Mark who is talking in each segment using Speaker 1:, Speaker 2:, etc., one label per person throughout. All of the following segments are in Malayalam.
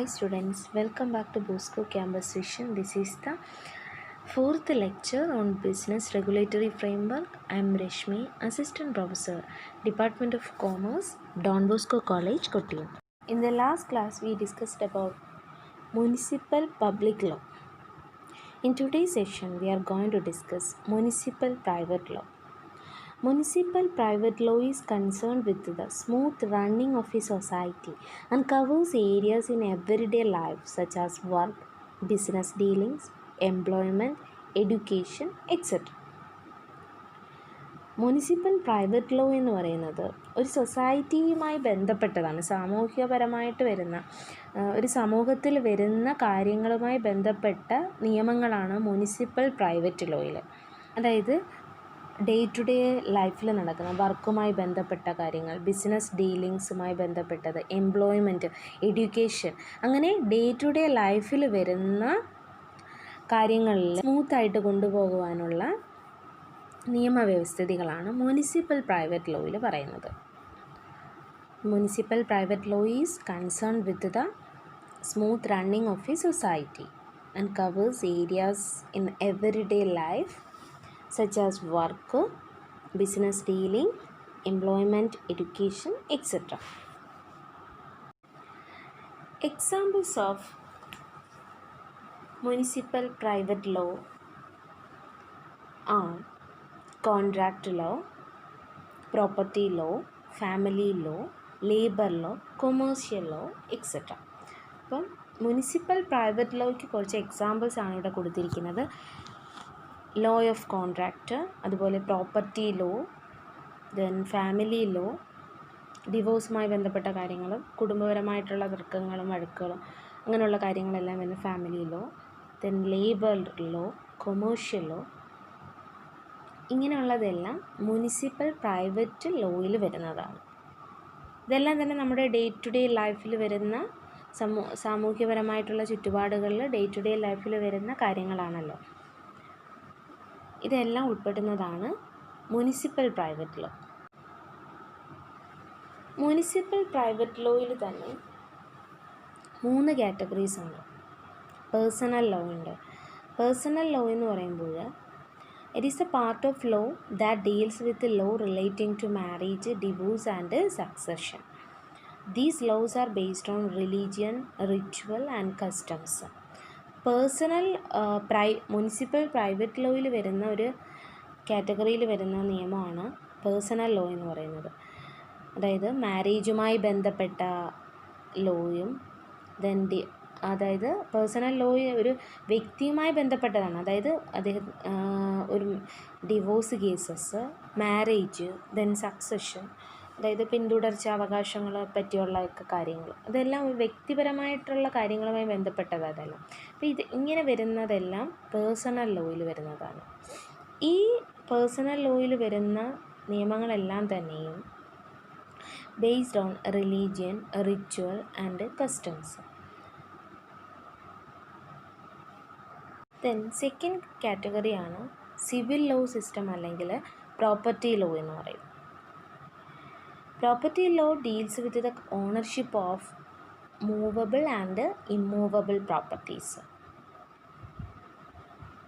Speaker 1: Hi students, welcome back to Bosco Campus Vision. This is the fourth lecture on Business Regulatory Framework. I am Reshmi, Assistant Professor, Department of Commerce, Don Bosco College, Kottayam. In the last class, we discussed about Municipal Public Law. In today's session, we are going to discuss Municipal Private Law. Municipal private law is concerned with the smooth running of a society and covers areas in everyday life such as work, business dealings, employment, education, etc. Municipal private law എന്ന് പറയുന്നത് ഒരു സൊസൈറ്റിയുമായി ബന്ധപ്പെട്ടതാണ്. സാമൂഹ്യപരമായിട്ട് വരുന്ന ഒരു സമൂഹത്തിൽ വരുന്ന കാര്യങ്ങളുമായി ബന്ധപ്പെട്ട നിയമങ്ങളാണ് മുനിസിപ്പൽ പ്രൈവറ്റ് ലോയിൽ. അതായത് ഡേ ടു ഡേ ലൈഫിൽ നടക്കുന്ന വർക്കുമായി ബന്ധപ്പെട്ട കാര്യങ്ങൾ, ബിസിനസ് ഡീലിങ്സുമായി ബന്ധപ്പെട്ടത്, എംപ്ലോയ്മെൻറ്റ്, എഡ്യൂക്കേഷൻ, അങ്ങനെ ഡേ ടു ഡേ ലൈഫിൽ വരുന്ന കാര്യങ്ങളിൽ സ്മൂത്തായിട്ട് കൊണ്ടുപോകുവാനുള്ള നിയമവ്യവസ്ഥിതികളാണ് മുനിസിപ്പൽ പ്രൈവറ്റ് ലോയിൽ പറയുന്നത്. Municipal private law is concerned with the smooth running of A society and covers areas in everyday life such as work, business dealing, employment, education, etc. Examples of municipal private law are contract law, property law, family law, labor law, commercial law, etc. അപ്പം മുനിസിപ്പൽ പ്രൈവറ്റ് ലോയ്ക്ക് കുറച്ച് എക്സാമ്പിൾസ് ആണ് ഇവിടെ കൊടുത്തിരിക്കുന്നത്. ലോ ഓഫ് കോൺട്രാക്റ്റ്, അതുപോലെ property law, then family law, ഡിവോഴ്സുമായി ബന്ധപ്പെട്ട കാര്യങ്ങളും കുടുംബപരമായിട്ടുള്ള തർക്കങ്ങളും വഴക്കുകളും അങ്ങനെയുള്ള കാര്യങ്ങളെല്ലാം വരുന്ന family law, then labour law, commercial law, ഇങ്ങനെയുള്ളതെല്ലാം മുനിസിപ്പൽ പ്രൈവറ്റ് ലോയിൽ വരുന്നതാണ്. ഇതെല്ലാം തന്നെ നമ്മുടെ ഡേ ടു ഡേ ലൈഫിൽ വരുന്ന സാമൂഹ്യപരമായിട്ടുള്ള ചുറ്റുപാടുകളിൽ ഡേ ടു ഡേ ലൈഫിൽ വരുന്ന കാര്യങ്ങളാണല്ലോ. ഇതെല്ലാം ഉൾപ്പെടുന്നതാണ് municipal private law. Municipal private ലോയിൽ തന്നെ 3 കാറ്റഗറീസ് ഉണ്ട്. പേഴ്സണൽ ലോ ഉണ്ട്. പേഴ്സണൽ ലോ എന്ന് പറയുമ്പോൾ it is a part of law that deals with law relating to marriage, divorce and succession. These laws are based on religion, ritual and customs. Personal municipal private ലോയിൽ വരുന്ന ഒരു കാറ്റഗറിയിൽ വരുന്ന നിയമമാണ് പേഴ്സണൽ ലോ എന്ന് പറയുന്നത്. അതായത് മാരേജുമായി ബന്ധപ്പെട്ട ലോയും അതായത് പേഴ്സണൽ ലോ ഒരു വ്യക്തിയുമായി ബന്ധപ്പെട്ടതാണ്. അതായത് അദ്ദേഹം ഒരു divorce cases, marriage, then succession, അതായത് പിന്തുടർച്ച അവകാശങ്ങളെ പറ്റിയുള്ള ഒക്കെ കാര്യങ്ങൾ, അതെല്ലാം വ്യക്തിപരമായിട്ടുള്ള കാര്യങ്ങളുമായി ബന്ധപ്പെട്ടത് അതെല്ലാം. അപ്പോൾ ഇങ്ങനെ വരുന്നതെല്ലാം പേഴ്സണൽ ലോയിൽ വരുന്നതാണ്. ഈ പേഴ്സണൽ ലോയിൽ വരുന്ന നിയമങ്ങളെല്ലാം തന്നെയും based on religion, ritual and customs. Then second കാറ്റഗറിയാണ് സിവിൽ ലോ സിസ്റ്റം അല്ലെങ്കിൽ പ്രോപ്പർട്ടി ലോ എന്ന് പറയും. Property law deals with the ownership of movable and immovable properties.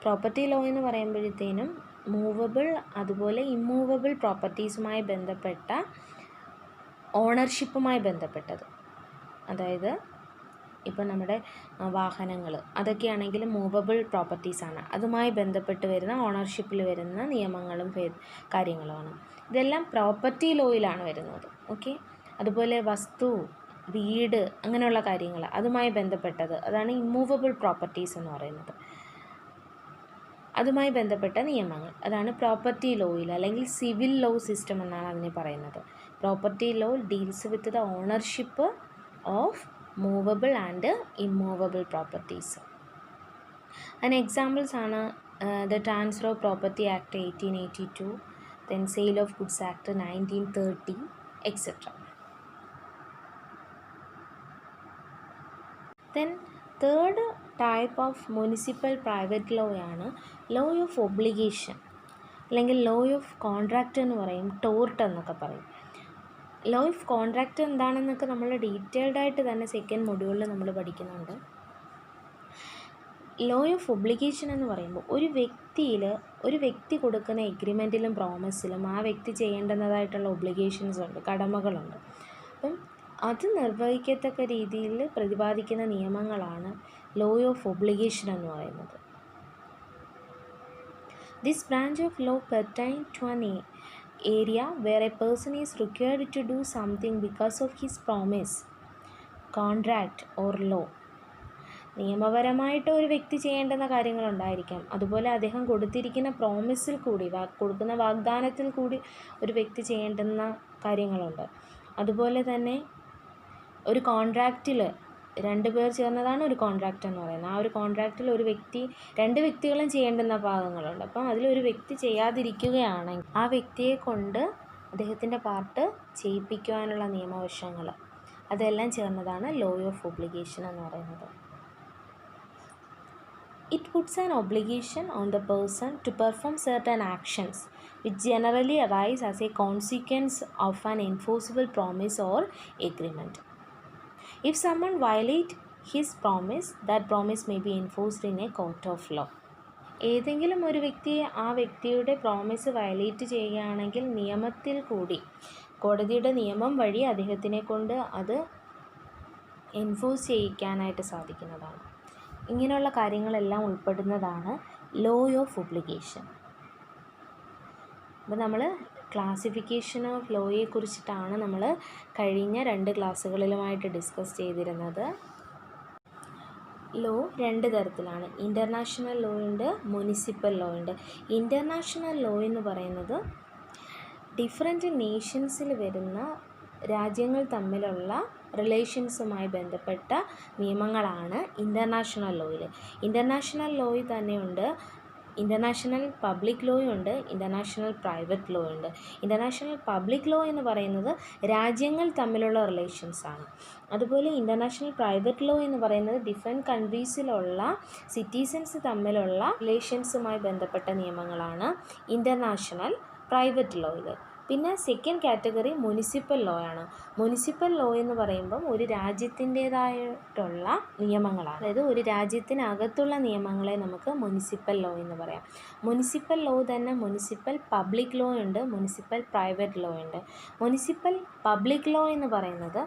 Speaker 1: Property law എന്ന് പറയുമ്പോഴത്തേനും മൂവബിൾ അതുപോലെ ഇമ്മൂവബിൾ പ്രോപ്പർട്ടീസുമായി ബന്ധപ്പെട്ട ഓണർഷിപ്പുമായി ബന്ധപ്പെട്ടത്. അതായത് ഇപ്പം നമ്മുടെ വാഹനങ്ങൾ അതൊക്കെയാണെങ്കിൽ മൂവബിൾ പ്രോപ്പർട്ടീസാണ്. അതുമായി ബന്ധപ്പെട്ട് വരുന്ന ഓണർഷിപ്പിൽ വരുന്ന നിയമങ്ങളും കാര്യങ്ങളുമാണ്. ഇതെല്ലാം പ്രോപ്പർട്ടി ലോയിലാണ് വരുന്നത്. ഓക്കെ. അതുപോലെ വസ്തു, വീട്, അങ്ങനെയുള്ള കാര്യങ്ങൾ അതുമായി ബന്ധപ്പെട്ടത്, അതാണ് ഇമ്മൂവബിൾ പ്രോപ്പർട്ടീസ് എന്ന് പറയുന്നത്. അതുമായി ബന്ധപ്പെട്ട നിയമങ്ങൾ അതാണ് പ്രോപ്പർട്ടി ലോയിൽ അല്ലെങ്കിൽ സിവിൽ ലോ സിസ്റ്റം എന്നാണ് അതിനെ പറയുന്നത്. Property law deals with the ownership of movable and immovable properties. അതിന് എക്സാമ്പിൾസ് ആണ് the transfer of property act 1882, then Sale of Goods Act 1930, etc. Then third type of municipal private law ആണ് law of obligation അല്ലെങ്കിൽ law of contract എന്ന് പറയും, ടോർട്ട് എന്നൊക്കെ പറയും. ലോ ഓഫ് കോൺട്രാക്റ്റ് എന്താണെന്നൊക്കെ നമ്മൾ ഡീറ്റെയിൽഡ് ആയിട്ട് തന്നെ സെക്കൻഡ് മൊഡ്യൂളിൽ നമ്മൾ പഠിക്കുന്നുണ്ട്. ലോ ഓഫ് ഒബ്ലിഗേഷൻ എന്ന് പറയുമ്പോൾ ഒരു വ്യക്തി കൊടുക്കുന്ന എഗ്രിമെൻറ്റിലും പ്രോമിസിലും ആ വ്യക്തി ചെയ്യേണ്ടതായിട്ടുള്ള ഒബ്ലിഗേഷൻസ് ഉണ്ട്, കടമകളുണ്ട്. അപ്പം അത് നിർവഹിക്കത്തക്ക രീതിയിൽ പ്രതിപാദിക്കുന്ന നിയമങ്ങളാണ് ലോ ഓഫ് ഒബ്ലിഗേഷൻ എന്ന് പറയുന്നത്. This branch of law pertain to an area where a person is required to do something because of his promise, contract or law. നിയമപരമായിട്ട് ഒരു വ്യക്തി ചെയ്യേണ്ടുന്ന കാര്യങ്ങളുണ്ടായിരിക്കാം. അതുപോലെ അദ്ദേഹം കൊടുത്തിരിക്കുന്ന പ്രോമിസിൽ കൂടി, കൊടുക്കുന്ന വാഗ്ദാനത്തിൽ കൂടി ഒരു വ്യക്തി ചെയ്യേണ്ടുന്ന കാര്യങ്ങളുണ്ട്. അതുപോലെ തന്നെ ഒരു കോൺട്രാക്റ്റിൽ 2 പേർ ചേർന്നതാണ് ഒരു കോൺട്രാക്റ്റ് എന്ന് പറയുന്നത്. ആ ഒരു കോൺട്രാക്റ്റിൽ രണ്ട് വ്യക്തികളും ചെയ്യേണ്ടുന്ന ഭാഗങ്ങളുണ്ട്. അപ്പം അതിലൊരു വ്യക്തി ചെയ്യാതിരിക്കുകയാണെങ്കിൽ ആ വ്യക്തിയെ കൊണ്ട് അദ്ദേഹത്തിൻ്റെ പാർട്ട് ചെയ്യിപ്പിക്കുവാനുള്ള നിയമവശങ്ങൾ അതെല്ലാം ചേർന്നതാണ് ലോ ഓഫ് ഒബ്ലിഗേഷൻ എന്ന് പറയുന്നത്. It puts an obligation on the person to perform certain actions which generally arise as a consequence of an enforceable promise or agreement. If someone violates his promise, that promise may be enforced in a court of law. ഏതെങ്കിലും ഒരു വ്യക്തിയെ ആ വ്യക്തിയുടെ പ്രോമിസ് വയലേറ്റ് ചെയ്യുകയാണെങ്കിൽ നിയമത്തിൽ കൂടി, കോടതിയുടെ നിയമം വഴി അദ്ദേഹത്തിനെ കൊണ്ട് അത് എൻഫോഴ്സ് ചെയ്യിക്കാനായിട്ട് സാധിക്കുന്നതാണ്. ഇങ്ങനെയുള്ള കാര്യങ്ങളെല്ലാം ഉൾപ്പെടുന്നതാണ് ലോ ഓഫ് ഒബ്ലിഗേഷൻ. അപ്പോൾ നമ്മൾ ക്ലാസിഫിക്കേഷൻ ഓഫ് ലോയെ കുറിച്ചിട്ടാണ് നമ്മൾ കഴിഞ്ഞ 2 ക്ലാസ്സുകളിലുമായിട്ട് ഡിസ്കസ് ചെയ്തിരുന്നത്. ലോ 2 തരത്തിലാണ്. ഇൻ്റർനാഷണൽ ലോ ഉണ്ട്, മുനിസിപ്പൽ ലോ ഉണ്ട്. ഇൻ്റർനാഷണൽ ലോ എന്ന് പറയുന്നത് ഡിഫറെൻറ്റ് നേഷൻസിൽ വരുന്ന രാജ്യങ്ങൾ തമ്മിലുള്ള റിലേഷൻസുമായി ബന്ധപ്പെട്ട നിയമങ്ങളാണ് ഇൻ്റർനാഷണൽ ലോയിൽ. ഇൻ്റർനാഷണൽ ലോയിൽ തന്നെയുണ്ട് ഇൻ്റർനാഷണൽ പബ്ലിക് ലോ ഉണ്ട്, ഇൻ്റർനാഷണൽ പ്രൈവറ്റ് ലോ ഉണ്ട്. ഇൻ്റർനാഷണൽ പബ്ലിക് ലോ എന്ന് പറയുന്നത് രാജ്യങ്ങൾ തമ്മിലുള്ള റിലേഷൻസാണ്. അതുപോലെ ഇൻ്റർനാഷണൽ പ്രൈവറ്റ് ലോ എന്ന് പറയുന്നത് ഡിഫറെൻറ്റ് കൺട്രീസിലുള്ള സിറ്റിസൺസ് തമ്മിലുള്ള റിലേഷൻസുമായി ബന്ധപ്പെട്ട നിയമങ്ങളാണ് ഇൻ്റർനാഷണൽ പ്രൈവറ്റ് ലോയിൽ. പിന്നെ സെക്കൻഡ് കാറ്റഗറി മുനിസിപ്പൽ ലോ ആണ്. മുനിസിപ്പൽ ലോ എന്ന് പറയുമ്പം ഒരു രാജ്യത്തിൻ്റേതായിട്ടുള്ള നിയമങ്ങളാണ്. അതായത് ഒരു രാജ്യത്തിനകത്തുള്ള നിയമങ്ങളെ നമുക്ക് മുനിസിപ്പൽ ലോ എന്ന് പറയാം. മുനിസിപ്പൽ ലോ തന്നെ മുനിസിപ്പൽ പബ്ലിക് ലോ ഉണ്ട്, മുനിസിപ്പൽ പ്രൈവറ്റ് ലോ ഉണ്ട്. മുനിസിപ്പൽ പബ്ലിക് ലോ എന്ന് പറയുന്നത്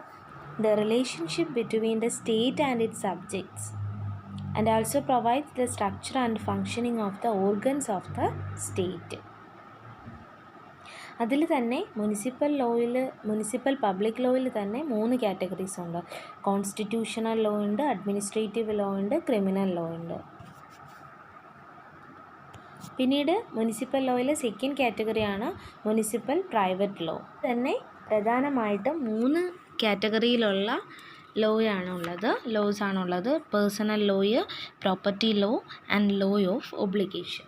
Speaker 1: the relationship between the state and its subjects and also provides the structure and functioning of the organs of the state. അതിൽ തന്നെ മുനിസിപ്പൽ പബ്ലിക് ലോയിൽ തന്നെ 3 കാറ്റഗറീസ് ഉണ്ട്. കോൺസ്റ്റിറ്റ്യൂഷണൽ ലോ ഉണ്ട്, അഡ്മിനിസ്ട്രേറ്റീവ് ലോ ഉണ്ട്, ക്രിമിനൽ ലോ ഉണ്ട്. പിന്നീട് മുനിസിപ്പൽ ലോയിലെ സെക്കൻഡ് കാറ്റഗറിയാണ് മുനിസിപ്പൽ പ്രൈവറ്റ് ലോ. തന്നെ പ്രധാനമായിട്ടും 3 കാറ്റഗറിയിലുള്ള ലോസ് ആണുള്ളത്. Personal law, property law and law of obligation.